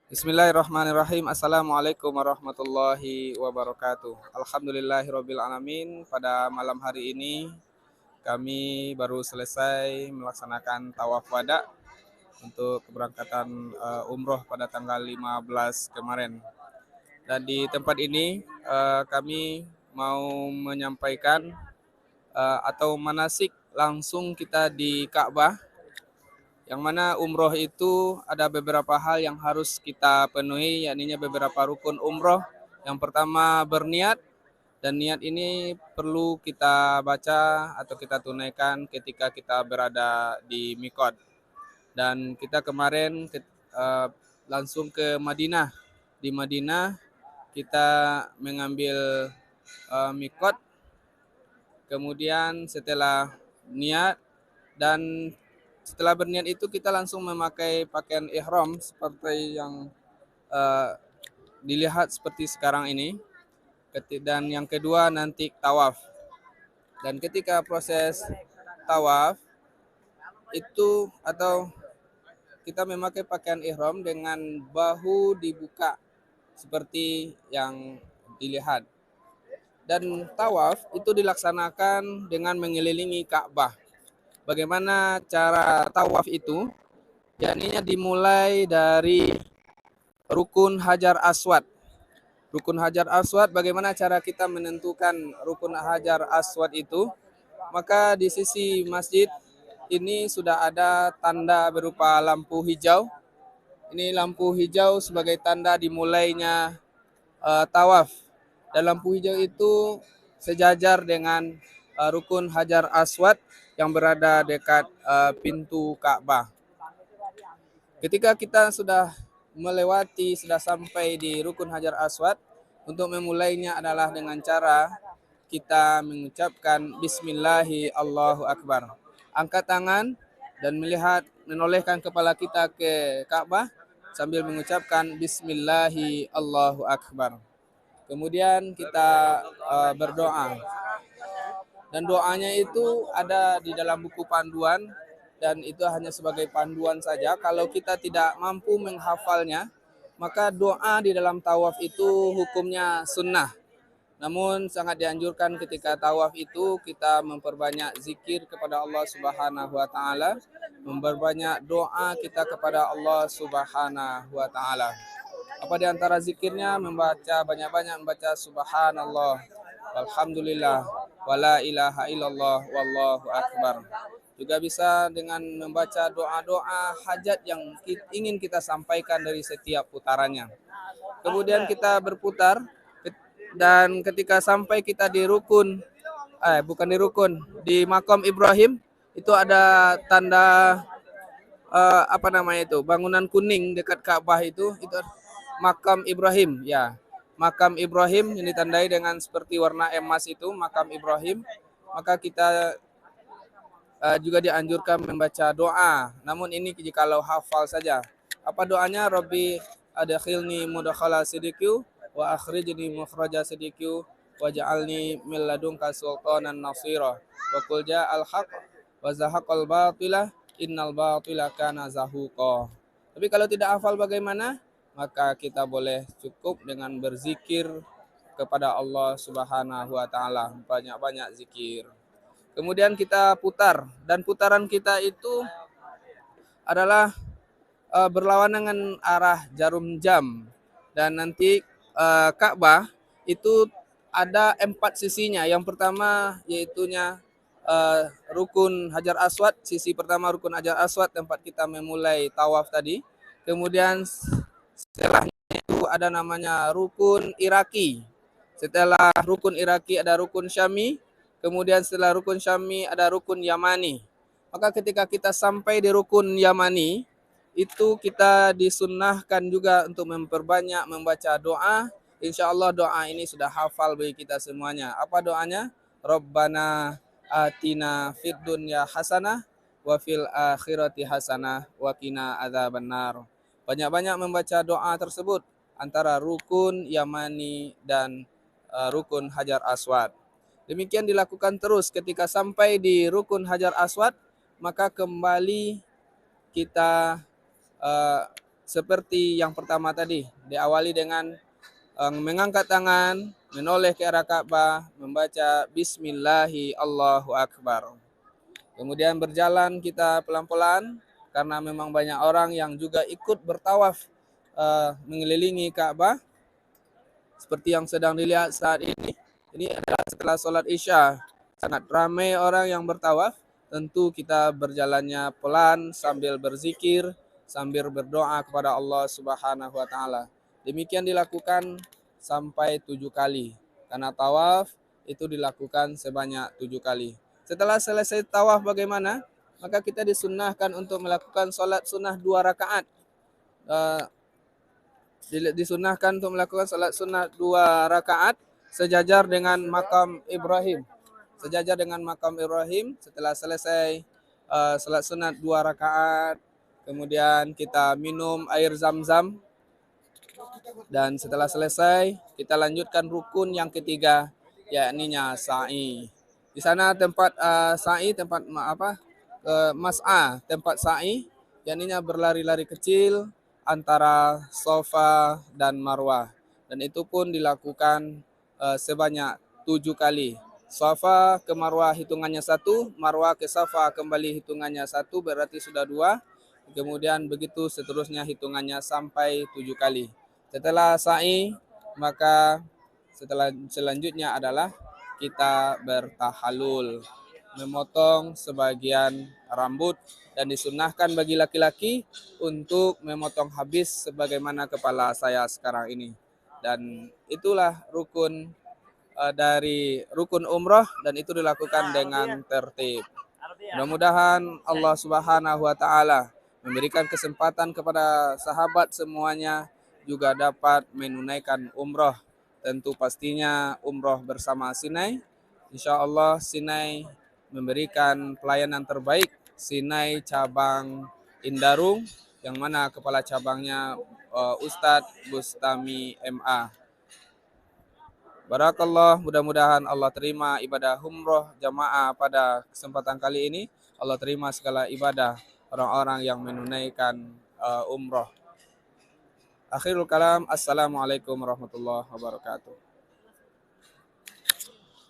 Bismillahirrahmanirrahim. Assalamualaikum warahmatullahi wabarakatuh. Alhamdulillahirabbil alamin. Pada malam hari ini kami baru selesai melaksanakan tawaf wada untuk keberangkatan umroh pada tanggal 15 kemarin. Dan di tempat ini kami mau menyampaikan atau manasik langsung kita di Ka'bah, yang mana umroh itu ada beberapa hal yang harus kita penuhi, yakni beberapa rukun umroh. Yang pertama berniat, dan niat ini perlu kita baca atau kita tunaikan ketika kita berada di mikot. Dan kita kemarin langsung ke Madinah. Di Madinah kita mengambil mikot, kemudian setelah niat dan setelah berniat itu kita langsung memakai pakaian ihram seperti yang uh, dilihat seperti sekarang ini. Dan yang kedua nanti tawaf. Dan ketika proses tawaf itu atau kita memakai pakaian ihram dengan bahu dibuka seperti yang dilihat. Dan tawaf itu dilaksanakan dengan mengelilingi Ka'bah. Bagaimana cara tawaf itu? Yakni dimulai dari Rukun Hajar Aswad. Rukun Hajar Aswad, bagaimana cara kita menentukan Rukun Hajar Aswad itu? Maka di sisi masjid ini sudah ada tanda berupa lampu hijau. Ini lampu hijau sebagai tanda dimulainya tawaf. Dan lampu hijau itu sejajar dengan Rukun Hajar Aswad yang berada dekat pintu Ka'bah. Ketika kita sudah melewati, sudah sampai di Rukun Hajar Aswad, untuk memulainya adalah dengan cara kita mengucapkan Bismillahi Allahu Akbar. Angkat tangan dan melihat, menolehkan kepala kita ke Ka'bah sambil mengucapkan Bismillahi Allahu Akbar. Kemudian kita berdoa. Dan doanya itu ada di dalam buku panduan, dan itu hanya sebagai panduan saja. Kalau kita tidak mampu menghafalnya, maka doa di dalam tawaf itu hukumnya sunnah. Namun sangat dianjurkan ketika tawaf itu kita memperbanyak zikir kepada Allah Subhanahu wa taala, memperbanyak doa kita kepada Allah Subhanahu wa taala. Apa di antara zikirnya? Membaca banyak-banyak, membaca subhanallah, alhamdulillah, wala ilaha illallah, wallahu akbar. Juga bisa dengan membaca doa-doa hajat yang ingin kita sampaikan dari setiap putarannya. Kemudian kita berputar, dan ketika sampai kita di rukun, bukan di rukun, di makam Ibrahim, itu ada tanda apa namanya itu, bangunan kuning dekat Ka'bah itu makam Ibrahim, ya. Makam Ibrahim yang ditandai dengan seperti warna emas itu, makam Ibrahim. Maka kita juga dianjurkan membaca doa. Namun ini jikalau hafal saja. Apa doanya? Rabbi adkhilni mudkhala sidiqiu wa akhrijni mukhraja sidiqiu waj'alni min ladunka sultanan nasira. Wa qul ja'al haqq wa zahaqal batila innal batila kana zahuqa. Tapi kalau tidak hafal bagaimana? Maka kita boleh cukup dengan berzikir kepada Allah Subhanahu wa taala, banyak-banyak zikir. Kemudian kita putar, dan putaran kita itu adalah berlawanan dengan arah jarum jam. Dan nanti Ka'bah itu ada 4 sisinya. Yang pertama yaitunya Rukun Hajar Aswad, sisi pertama Rukun Hajar Aswad tempat kita memulai tawaf tadi. Kemudian setelahnya itu ada namanya Rukun Iraki. Setelah Rukun Iraki ada Rukun Syami. Kemudian setelah Rukun Syami ada Rukun Yamani. Maka ketika kita sampai di Rukun Yamani, itu kita disunnahkan juga untuk memperbanyak membaca doa. Insya Allah doa ini sudah hafal bagi kita semuanya. Apa doanya? Rabbana atina fid dunya hasanah wa fil akhirati hasanah wa qina adzabannar. Banyak-banyak membaca doa tersebut antara Rukun Yamani dan Rukun Hajar Aswad. Demikian dilakukan terus. Ketika sampai di Rukun Hajar Aswad, maka kembali kita seperti yang pertama tadi, diawali dengan mengangkat tangan, menoleh ke arah Ka'bah, membaca Bismillahi Allahu Akbar. Kemudian berjalan kita pelan-pelan karena memang banyak orang yang juga ikut bertawaf mengelilingi Ka'bah seperti yang sedang dilihat saat ini. Ini adalah setelah sholat Isya. Sangat ramai orang yang bertawaf. Tentu kita berjalannya pelan sambil berzikir, sambil berdoa kepada Allah Subhanahu wa taala. Demikian dilakukan sampai 7 kali. Karena tawaf itu dilakukan sebanyak 7 kali. Setelah selesai tawaf bagaimana? Maka kita disunnahkan untuk melakukan sholat sunnah 2 rakaat. Disunahkan untuk melakukan salat sunat 2 rakaat sejajar dengan makam Ibrahim. Sejajar dengan makam Ibrahim. Setelah selesai salat sunat 2 rakaat, kemudian kita minum air zam-zam, dan setelah selesai kita lanjutkan rukun yang ketiga, yakni sa'i. Di sana tempat sa'i, tempat mas'ah, tempat sa'i, yakni berlari-lari kecil antara Safa dan Marwah. Dan itu pun dilakukan sebanyak 7 kali. Safa ke Marwah hitungannya 1, Marwah ke Safa kembali hitungannya 1, berarti sudah 2. Kemudian begitu seterusnya hitungannya sampai 7 kali. Setelah sa'i, maka selanjutnya adalah kita bertahalul, memotong sebagian rambut, dan disunahkan bagi laki-laki untuk memotong habis sebagaimana kepala saya sekarang ini. Dan itulah rukun dari rukun umroh, dan itu dilakukan dengan tertib. Mudah-mudahan Allah Subhanahu wa taala memberikan kesempatan kepada sahabat semuanya juga dapat menunaikan umroh. Tentu pastinya umroh bersama Sinai. Insya Allah Sinai memberikan pelayanan terbaik. Sinai cabang Indarung, yang mana kepala cabangnya Ustadz Bustami MA. Barakallah, mudah-mudahan Allah terima ibadah umroh jamaah pada kesempatan kali ini. Allah terima segala ibadah orang-orang yang menunaikan umroh. Akhirul kalam, assalamualaikum warahmatullahi wabarakatuh.